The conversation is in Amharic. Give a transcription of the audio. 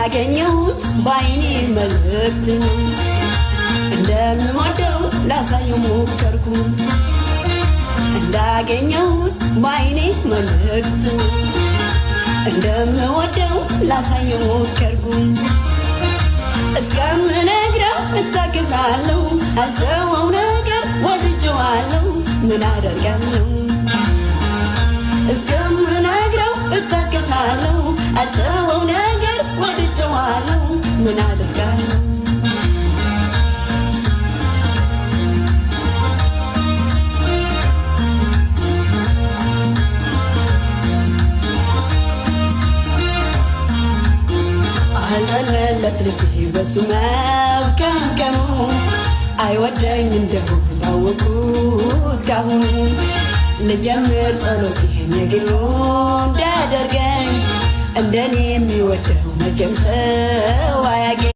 እንዳገኘሁት ባይኔ መልእክት እንደምወደው ላሳየው ሞከርኩ እንዳገኘሁት ባይኔ መልእክት እንደምወደው ላሳየው ሞከርኩ እስከምነግረው እታገሳለሁ አልተወው ነገር ወድጄዋለሁ ምን አደርጋለሁ እስከምነግረው እታገሳለሁ አልተወው ነገር ወድጄዋለሁ ምን አደርጋለሁ አለለት ልቤ በሱ መብከንከኑ አይወደኝ እንደሆነ አወኩት ካሁኑ ልጀምር ጸሎት ይሄን የግሉ እንዳያደርገኝ እንደኔ የሚወደው መቼም ሰው አያገኝ